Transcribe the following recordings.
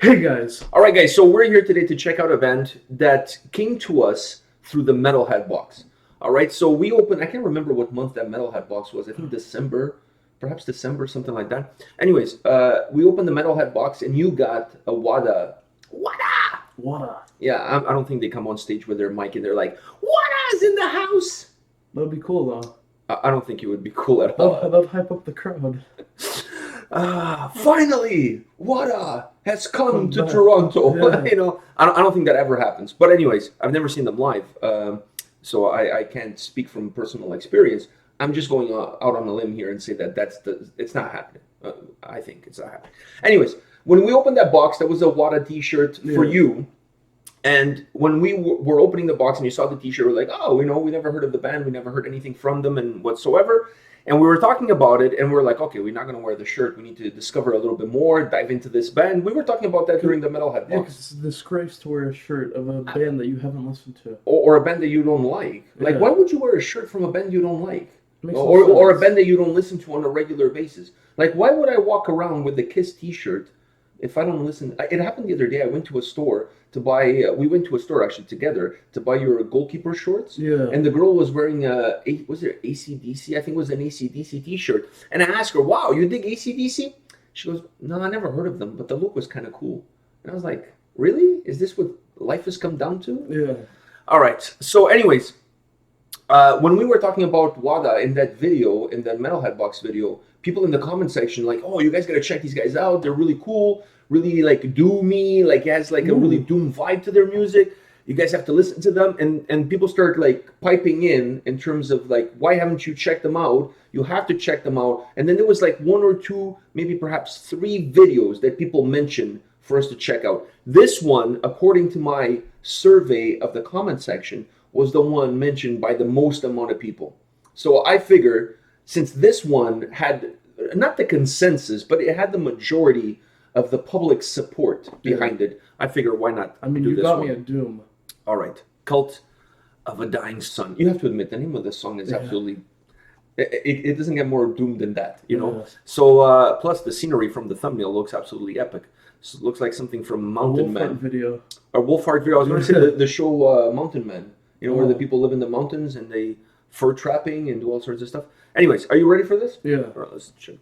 Hey guys. All right, guys, so we're here today to check out a band that came to us through the Metalhead box. All right, so we opened, I can't remember what month that Metalhead box was. I think December, perhaps December, something like that. Anyways, we opened the Metalhead box and you got a WADA. WADA! WADA. Yeah, I don't think they come on stage with their mic and they're like, WADA's in the house! That'd be cool though. I don't think it would be cool at all. That'd hype up the crowd. Finally, WADA has come to back. Toronto. Yeah. You know, I don't think that ever happens. But anyways, I've never seen them live, so I can't speak from personal experience. I'm just going out on a limb here and say that it's not happening. I think it's not happening. Anyways, when we opened that box, there was a WADA T-shirt for you. And when we were opening the box and you saw the T-shirt, we're like, oh, we never heard of the band. We never heard anything from them and whatsoever. And we were talking about it, and we are like, okay, we're not going to wear the shirt. We need to discover a little bit more, dive into this band. We were talking about that during the Metalhead box. Yeah, because it's a disgrace to wear a shirt of a band that you haven't listened to. Or a band that you don't like. Like, why would you wear a shirt from a band you don't like? Or Or a band that you don't listen to on a regular basis. Like, why would I walk around with the Kiss T-shirt if I don't listen? It happened the other day. I went to a store to buy, we went to a store actually together to buy your goalkeeper shorts. Yeah. And the girl was wearing was it AC/DC? I think it was an AC/DC T-shirt. And I asked her, wow, you dig AC/DC? She goes, no, I never heard of them, but the look was kind of cool. And I was like, really? Is this what life has come down to? Yeah. All right. So anyways, when we were talking about WADA in that video, in that Metalhead box video, people in the comment section like, oh, you guys got to check these guys out. They're really cool. Really like doomy, like has like a really doom vibe to their music. You guys have to listen to them, and people start like piping in terms of like, why haven't you checked them out? You have to check them out. And then there was like one or two, maybe perhaps three videos that people mentioned for us to check out. This one, according to my survey of the comment section, was the one mentioned by the most amount of people. So I figure since this one had not the consensus, but it had the majority of the public support behind it, I figure why not? I mean, you got me at Doom. All right, Cult of a Dying Sun. You have to admit the name of the song is absolutely. It doesn't get more doom than that, you know. So plus the scenery from the thumbnail looks absolutely epic. So it looks like something from Mountain Man. Video. A Wolfhard video. I was going to say the show Mountain Man. You know, where the people live in the mountains and they fur trapping and do all sorts of stuff. Anyways, are you ready for this? Yeah. All right, let's check.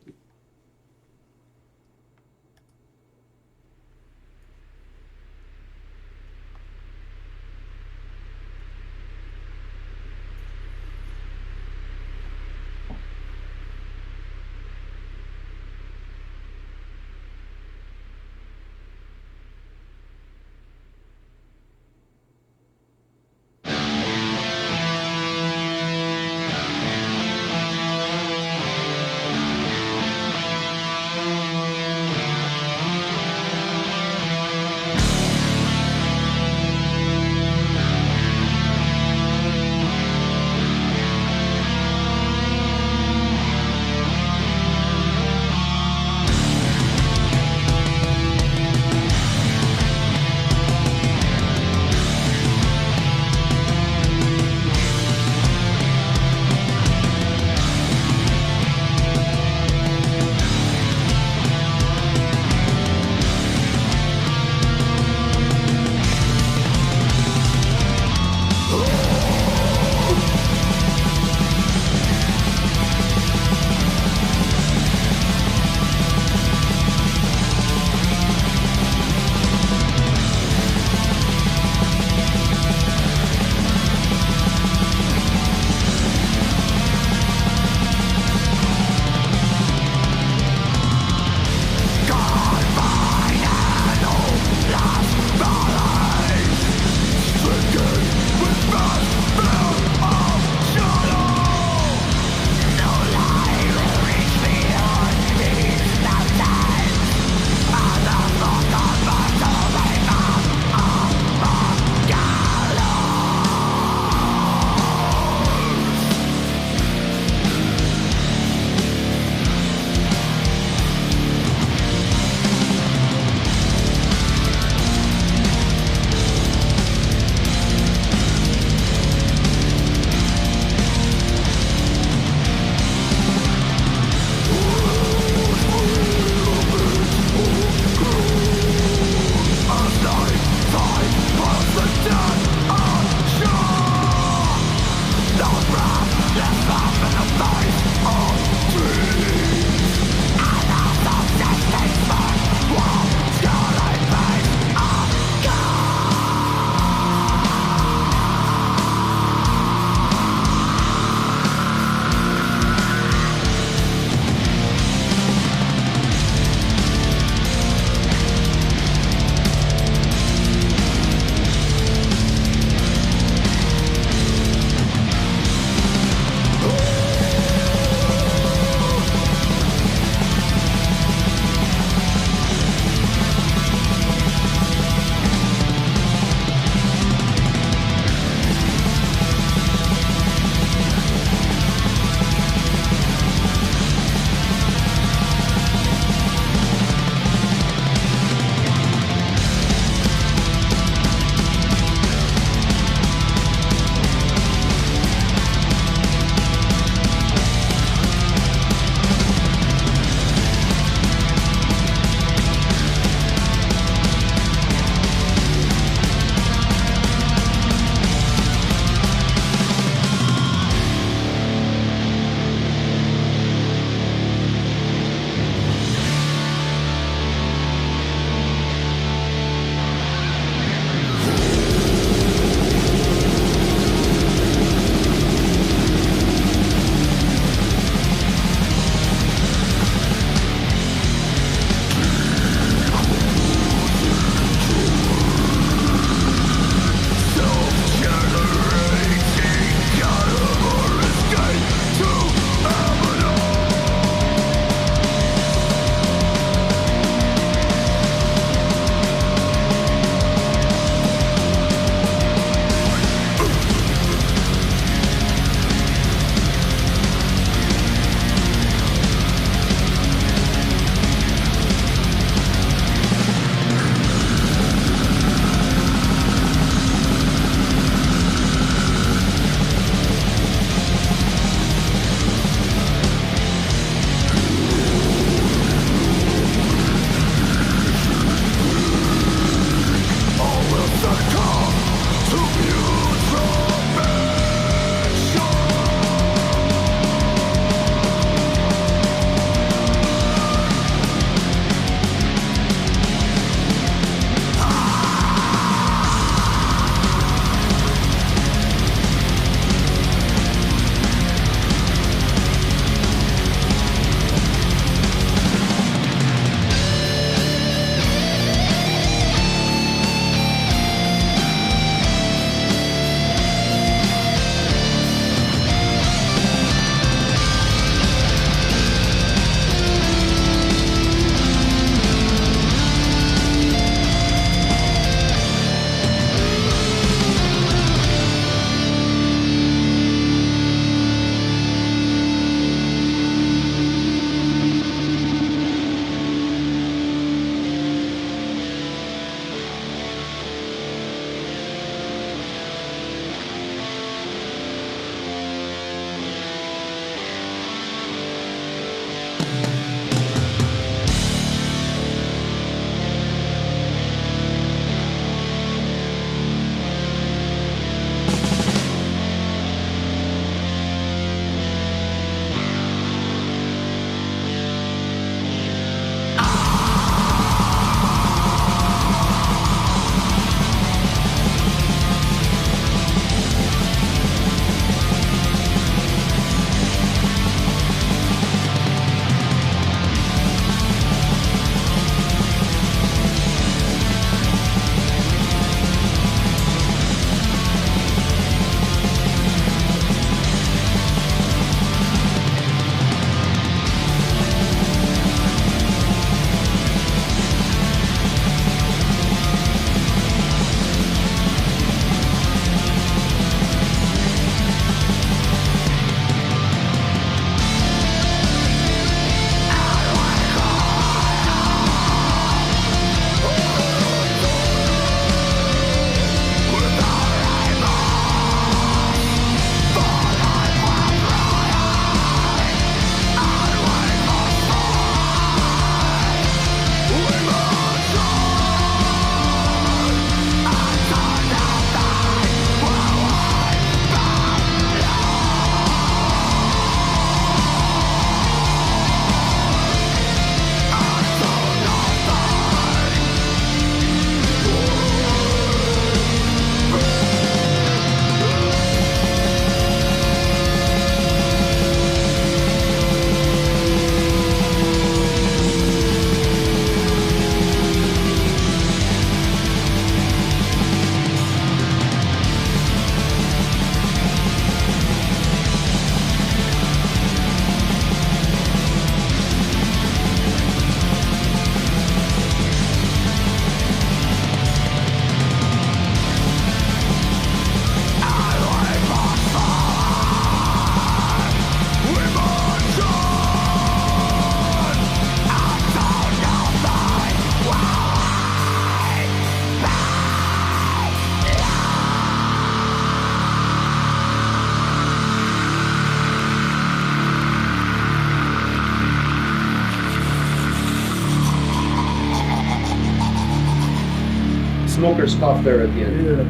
smoker's cough there at the end. Yeah.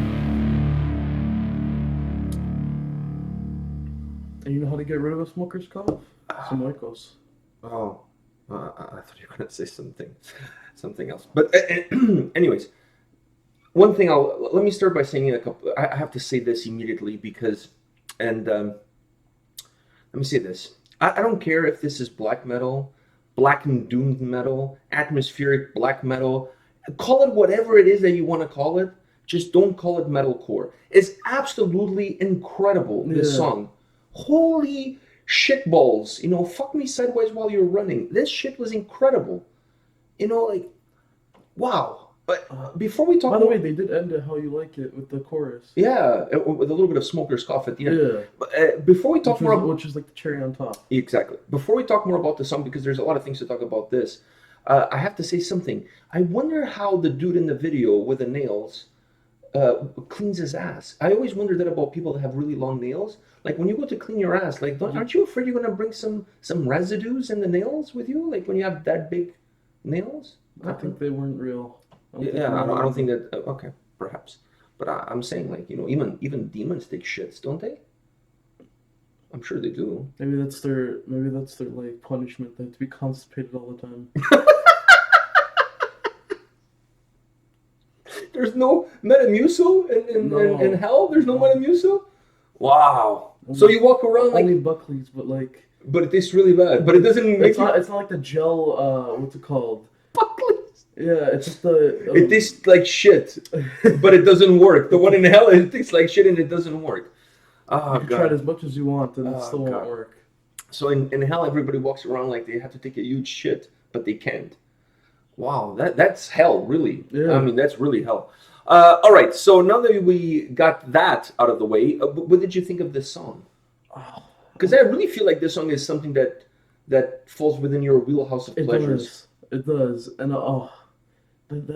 And you know how to get rid of a smoker's cough? Some oikos. Oh, I thought you were gonna say something else. But anyways, one thing let me start by saying a couple. I have to say this immediately because, and let me say this. I don't care if this is black metal, black and doomed metal, atmospheric black metal. Call it whatever it is that you want to call it. Just don't call it metalcore. It's absolutely incredible. This song. Holy shitballs, you know, fuck me sideways while you're running. This shit was incredible. You know, like, wow. But before we talk... By the way, they did end it how you like it with the chorus. Yeah, with a little bit of smoker's cough at the end. Yeah. But before we talk more... Which is like the cherry on top. Exactly. Before we talk more about the song, because there's a lot of things to talk about this, I have to say something. I wonder how the dude in the video with the nails cleans his ass. I always wonder that about people that have really long nails. Like when you go to clean your ass, like aren't you afraid you're gonna bring some residues in the nails with you? Like when you have that big nails? I think they weren't real. I don't think that. Okay, perhaps. But I'm saying, like, you know, even demons take shits, don't they? I'm sure they do. Maybe that's their like punishment. They have to be constipated all the time. There's no Metamucil in hell? There's no Metamucil? Wow. So you walk around like... Only Buckley's, but like... But it tastes really bad. But it doesn't make it's not like the gel, what's it called? Buckley's. Yeah, it's just the... It tastes like shit, but it doesn't work. The one in hell, it tastes like shit and it doesn't work. Oh, you can try it as much as you want and it still won't work. So in hell, everybody walks around like they have to take a huge shit, but they can't. Wow, that's hell, really. Yeah. I mean, that's really hell. All right, so now that we got that out of the way, what did you think of this song? Because I really feel like this song is something that falls within your wheelhouse of pleasures. It does. And and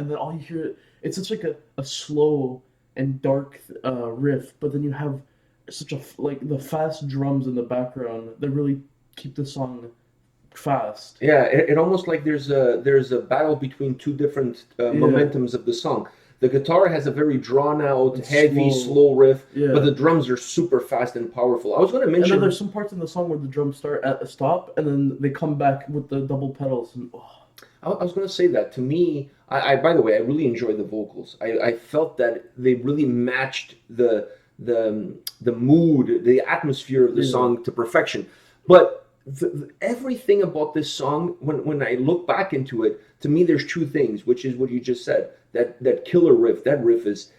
then all you hear, it's such like a slow and dark riff, but then you have such a like the fast drums in the background that really keep the song fast. Yeah, it almost like there's a battle between two different momentums of the song. The guitar has a very drawn out, heavy, slow riff, but the drums are super fast and powerful. I was going to mention... And then there's some parts in the song where the drums start at a stop, and then they come back with the double pedals. And I was going to say that. To me, I by the way, I really enjoyed the vocals. I felt that they really matched the mood, the atmosphere of the song to perfection. But everything about this song, when I look back into it, to me there's two things, which is what you just said. That killer riff, that riff is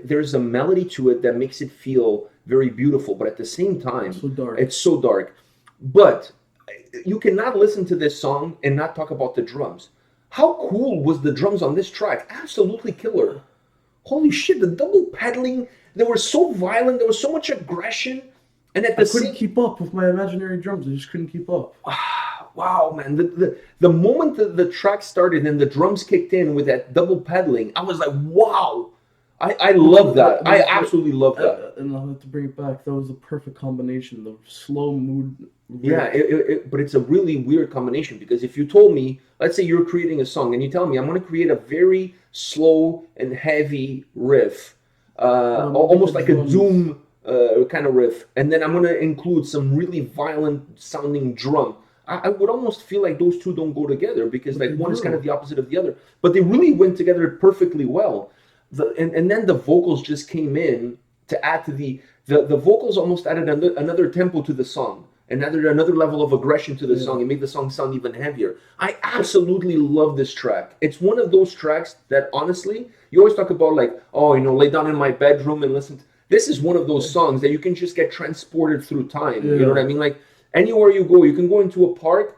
there's a melody to it that makes it feel very beautiful, but at the same time, it's so dark. But you cannot listen to this song and not talk about the drums. How cool was the drums on this track? Absolutely killer. Holy shit, the double pedaling, they were so violent, there was so much aggression. And at the I couldn't keep up with my imaginary drums. I just couldn't keep up. Wow, man. The moment the track started and the drums kicked in with that double pedaling, I was like, wow. I love that. I absolutely love that. And I'll have to bring it back. That was the perfect combination. The slow mood. Yeah, but it's a really weird combination because if you told me, let's say you're creating a song and you tell me I'm going to create a very slow and heavy riff, almost like a doom kind of riff, and then I'm going to include some really violent sounding drum. I would almost feel like those two don't go together because like one is kind of the opposite of the other, but they really went together perfectly well. And then the vocals just came in to add to the vocals almost added another tempo to the song and added another level of aggression to the song and made the song sound even heavier. I absolutely love this track. It's one of those tracks that honestly, you always talk about like, oh, you know, lay down in my bedroom and listen to. This is one of those songs that you can just get transported through time. You know what I mean? Like anywhere you go, you can go into a park.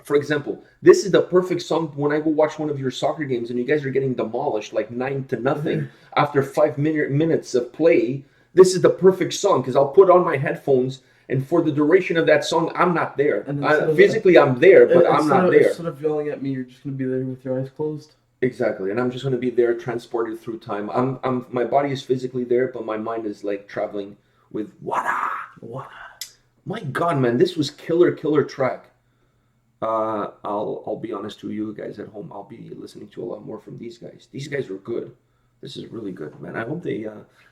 For example, this is the perfect song when I go watch one of your soccer games and you guys are getting demolished like 9-0 after 5 minutes of play. This is the perfect song because I'll put on my headphones and for the duration of that song, I'm not there. Physically, I'm there, but I'm not there. Instead of yelling at me, you're just going to be there with your eyes closed. Exactly, and I'm just going to be there, transported through time. My body is physically there, but my mind is like traveling with wada. My God, man, this was killer track. I'll be honest to you guys at home. I'll be listening to a lot more from these guys. These guys are good. This is really good, man. I hope they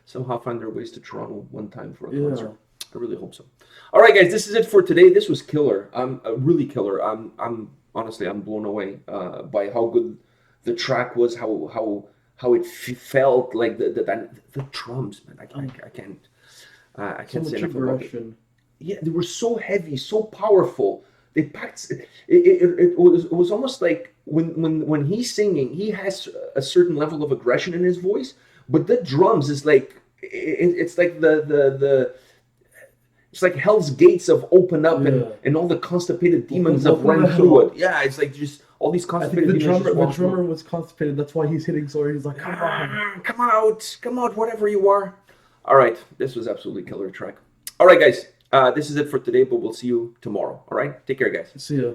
somehow find their ways to Toronto one time for a concert. I really hope so. All right, guys, this is it for today. This was killer. Really killer. I'm honestly, I'm blown away by how good the track was. How it felt like the drums, man. I can't So say much enough about it. aggression. Yeah, they were so heavy, so powerful. They packed. It was almost like when he's singing, he has a certain level of aggression in his voice, but the drums is like it's like the it's like Hell's Gates have opened up and all the constipated demons have run through it. Yeah, it's like just all these I think constipated demons. the drummer was constipated. That's why he's hitting so hard. He's like, come on. Come out, whatever you are. All right, this was absolutely killer track. All right, guys. This is it for today, but we'll see you tomorrow. All right? Take care, guys. See ya.